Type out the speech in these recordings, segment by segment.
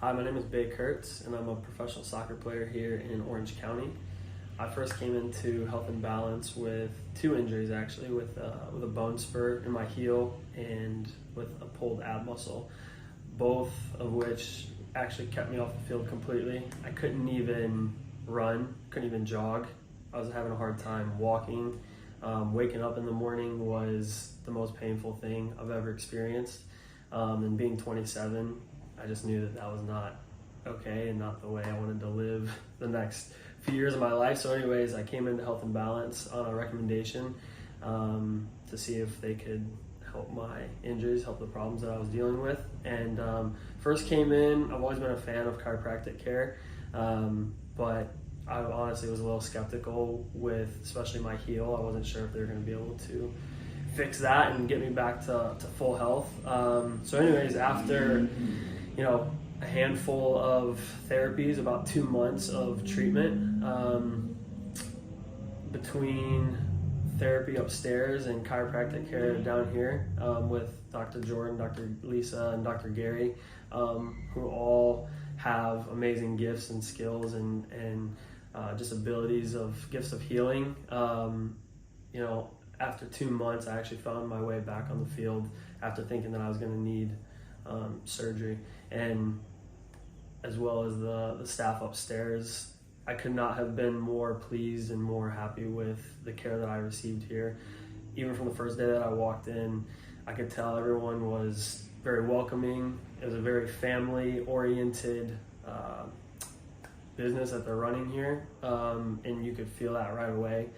Hi, my name is Bay Kurtz, and I'm a professional soccer player here in Orange County. I first came into Health and Balance with two injuries, actually, with a bone spur in my heel and with a pulled ab muscle, both of which actually kept me off the field completely. I couldn't even run, couldn't even jog. I was having a hard time walking. Waking up in the morning was the most painful thing I've ever experienced. And being 27, I just knew that was not okay and not the way I wanted to live the next few years of my life. So anyways, I came into Health and Balance on a recommendation to see if they could help my injuries, help the problems that I was dealing with. And first came in, I've always been a fan of chiropractic care, but I honestly was a little skeptical with especially my heel. I wasn't sure if they were going to be able to fix that and get me back to full health. So anyways, after a handful of therapies, about 2 months of treatment, between therapy upstairs and chiropractic care down here with Dr. Jordan, Dr. Lisa, and Dr. Gary, who all have amazing gifts and skills and just abilities of gifts of healing. After 2 months, I actually found my way back on the field after thinking that I was going to need surgery, and as well as the staff upstairs. I could not have been more pleased and more happy with the care that I received here. Even from the first day that I walked in, I could tell everyone was very welcoming. It was a very family-oriented business that they're running here, and you could feel that right away.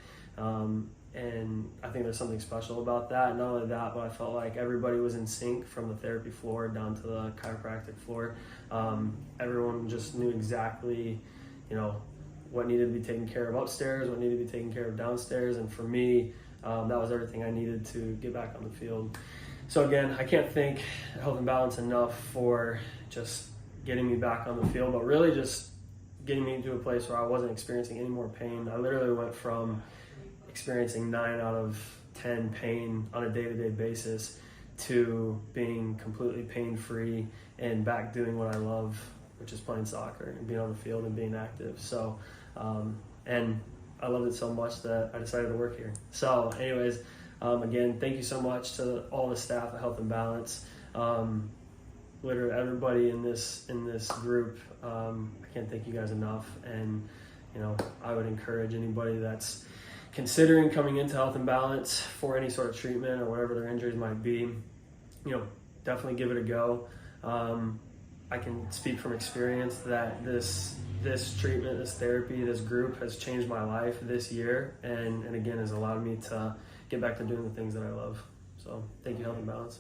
And I think there's something special about that. Not only that, but I felt like everybody was in sync from the therapy floor down to the chiropractic floor. Everyone just knew exactly, what needed to be taken care of upstairs, what needed to be taken care of downstairs. And for me, that was everything I needed to get back on the field. So again, I can't thank Health and Balance enough for just getting me back on the field, but really just getting me to a place where I wasn't experiencing any more pain. I literally went from experiencing 9 out of 10 pain on a day-to-day basis to being completely pain-free and back doing what I love, which is playing soccer and being on the field and being active. So, and I loved it so much that I decided to work here. So anyways, again, thank you so much to all the staff at Health and Balance. Literally everybody in this group, I can't thank you guys enough. And, I would encourage anybody that's considering coming into Health and Balance for any sort of treatment or whatever their injuries might be, definitely give it a go. I can speak from experience that this treatment, this therapy, this group has changed my life this year, and again has allowed me to get back to doing the things that I love. So thank you, Health and Balance.